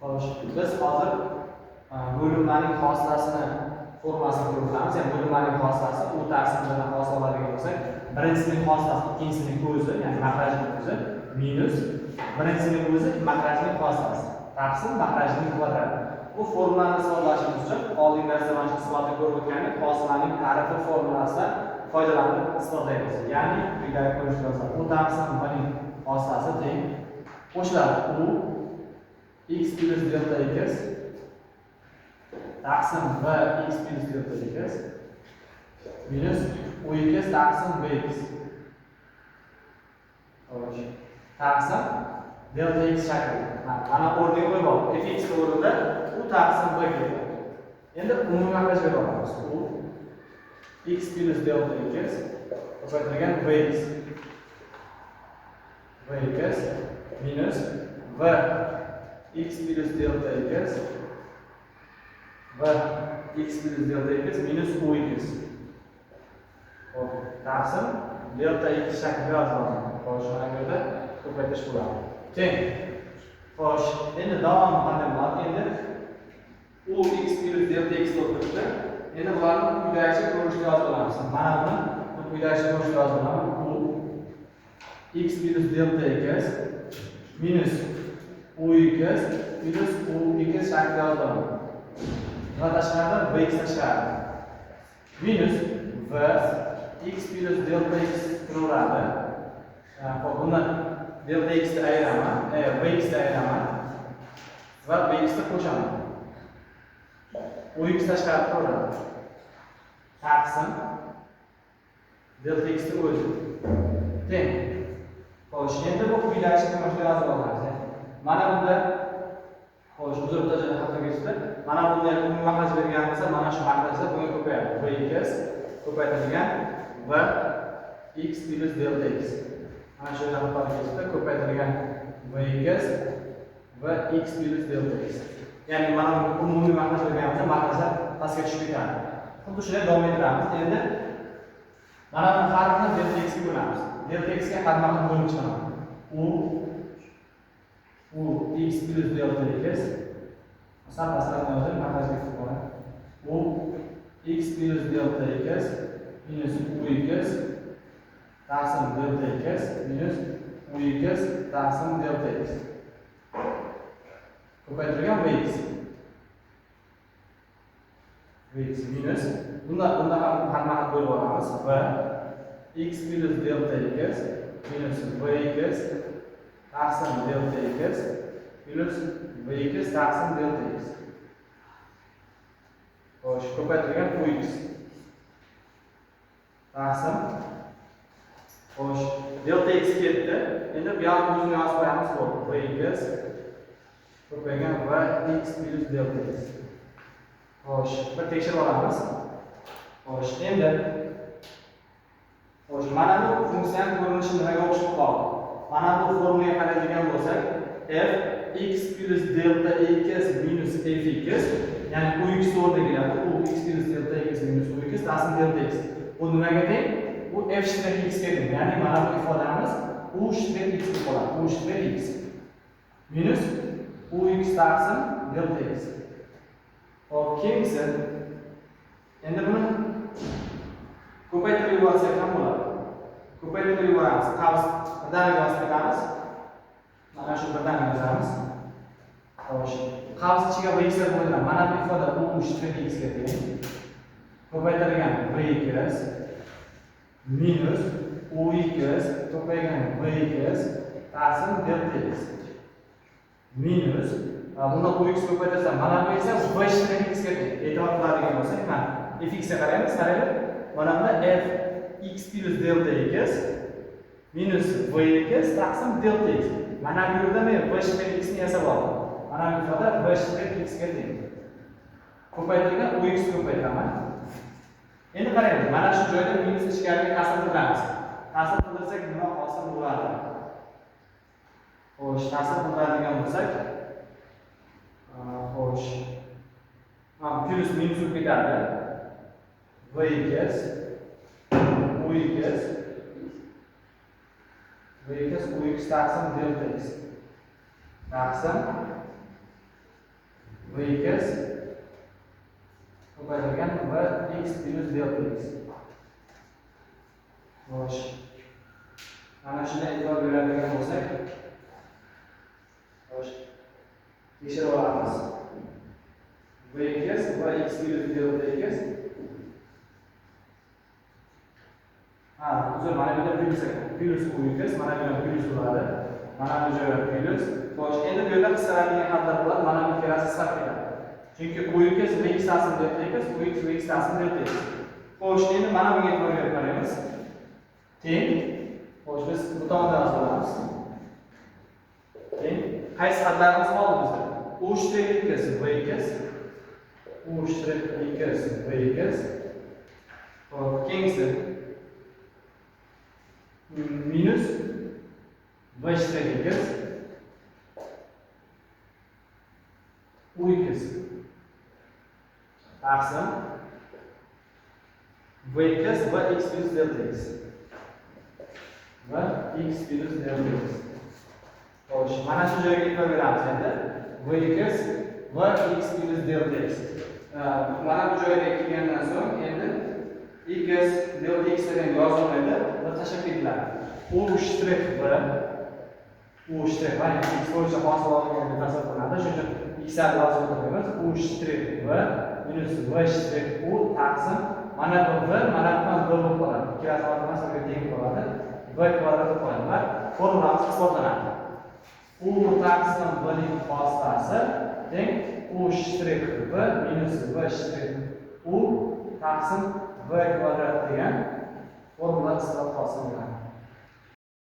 Xo'sh, biz hozir bo'linmaning xoslasini formulasini ko'rib o'tamiz. Ya'ni bo'linmaning xoslasi u taqsim bilan xosla oladigan bo'lsak, birinchisining xoslasi ikkinchisining o'zi, ya'ni makrajning o'zi minus birinchisining o'zi makrajning xoslasi. Taqsim makrajning kvadrati. Bu formulani isbotlashimiz uchun oldingi mana shu isbotni ko'rib o'tgandik. Xoslaning ta'rifi formulasidan foydalanib isbotlaymiz. Ya'ni quyidagi ko'rinishda yozamiz. U taqsim bilan xoslasi teng qo'shiladi. U x plus delta x taqsim v x plus delta x minus u x taqsim v x. Xo'sh, taqsim delta x shaklida. Mana o'rniga qo'yib olib, fx o'rnida u taqsim v keladi. Endi umumiy makraj berib olamiz. U x plus delta x ko'paytirilgan v x minus v x plus delta x minus u x. Taqsim delta x shaklida yoziladi. Xo'sh, mana bu yerda ko'paytirish bo'ladi. Teng. Xo'sh, endi davom qanday bo'ladi? Endi u x plus delta x o'rnida endi bularni quyidagicha ko'rinishda yozib olamiz. Mana buni quyidagicha ko'rinishda yozib olaman. U x plus delta x minus u x minus u x shaklida yozib olaman. Va tashqaridan v x tashqari. Minus v x plus delta x turaveradi. Xo'p, buni delta x ni ayiraman, v x ni ayiraman va v x ni qo'shaman. U x tashqari turaveradi. Taqsim delta x ni o'zi teng. Xo'sh, endi bu quyidagicha ko'rinishda yozib olamiz. Mana bunda xo'sh, uzr o'tajani xato ketdi. Mana bunda umumiy makraj bergan bo'lsa, mana shu makrajda bunga ko'payadi. V x ko'paytirilgan va x plus delta x. Mana shu yerda xato ketdi. Ko'paytirilgan v x va x plus delta x. Ya'ni mana umumiy makraj bergan bo'lsa, makrajlar pastga tushib ketadi. Xuddi shunday davom ettiramiz. Endi mana bu harfni delta x ga bo'lamiz. Delta x ga xatma-xat bo'lib chiqadi. U x plus delta x sapaslarni yozib makrajga qo'yib u x plus delta x minus u x taqsim delta x minus u x taqsim delta x ko'paytirilgan v x minus bunda ham xatma-xat bo'lib olamiz va x plus delta x minus v x taqsim delta x minus v x taqsim delta x. Xo'sh, ko'paytirilgan u x taqsim. Xo'sh, delta x ketdi. Endi bu yoqni o'zini yozib qo'yamiz. V x ko'paygan va x plus delta x. Xo'sh, bir tekshirib olamiz. Xo'sh, endi mana bu funksiyaning ko'rinishi nimaga o'xshab qoldi? Mana bu formulaga qaraydigan bo'lsak, f x plus delta x minus fx, ya'ni u x o'rniga keladi. U x plus delta x minus u x taqsim delta x. Bu nimaga teng? Bu f shtrix x ga teng. Ya'ni mana bu ifodamiz u shtrix x deb qoladi. U shtrix x minus u x taqsim delta x. Hop, keyingisi endi buni ko'paytirib yuborsak ham bo'ladi. Ko'paytirib yuboramiz. Qavs birdaniga yozib ketamiz. Mana shu birdaniga yozamiz. Xo'sh, qavs ichiga v x qo'yiladi. Mana bu ifoda u shtrix x ga teng. Ko'paytirilgan v x minus u x ko'paygan v x taqsim delta x minus buni u x ko'paytirsam, mana bu esa v shtrix x ga teng. E'tibor qiladigan bo'lsak, mana fx ga qaraymiz, qaraylik. Mana bunda f x plus delta x minus v x taqsim delta x. Mana bu yerda men v shtrix x ni yasab oldim. Mana bu ifoda v shtrix x ga teng. Ko'paytirilgan u x ko'paytiraman. Endi qaraylik, mana shu joyda minus ichkariga ta'sir qilamiz. Ta'sir qildirsak nima hosil bo'ladi? Xo'sh, ta'sir qiladigan bo'lsak, xo'sh, plus minus bo'lib ketadi. V x u x taqsim delta x taqsim v equals ko'paytirilgan v x plus delta x. Xo'sh. Mana shunday e'tibor beradigan bo'lsak, xo'sh. Tekshirib olamiz. V equals v x plus delta x. Uzr, mana bu yerda plus u equals, mana bu yerda plus bo'ladi. Mana bu joyda plus. Xo'sh, endi bu yerda qisqaradigan xatlar bo'ladi. Mana bu ikkalasi saf keladi. Chunki u equals v x ta'sir delta x, u x v x ta'sir delta x. Xo'sh, endi mana bunga e'tibor berib qaraymiz. Teng. Xo'sh, biz bu tomondan yozamiz. Teng. Qaysi xatlarimiz qoldi bizda? U shtrix equals v equals, u shtrix equals v equals. Xo'p, keyingisi minus v shtrix equals u equals taqsim v equals v x plus delta x. Va x plus delta x. Xo'sh, mana shu joyga e'tibor beramiz endi. V equals v x plus delta x. Mana bu joyga kelgandan so'ng endi x delta x degan yozilmaydi va tashlab ketiladi. U shtrix v x bo'yicha hosil olganini tasavvur qiladi. Shuning uchun x ni yozib o'tiramiz. U shtrix v minus v shtrix u taqsim mana bu v, mana bu ham v bo'lib qoladi. Ikkalasi orasida teng bo'ladi. V kvadrat qoladi va formulamiz isbotlanadi. U taqsim v ning xoslasi teng u shtrix v minus v shtrix u taqsim v kvadrat degan formula isbot hosil bo'ladi.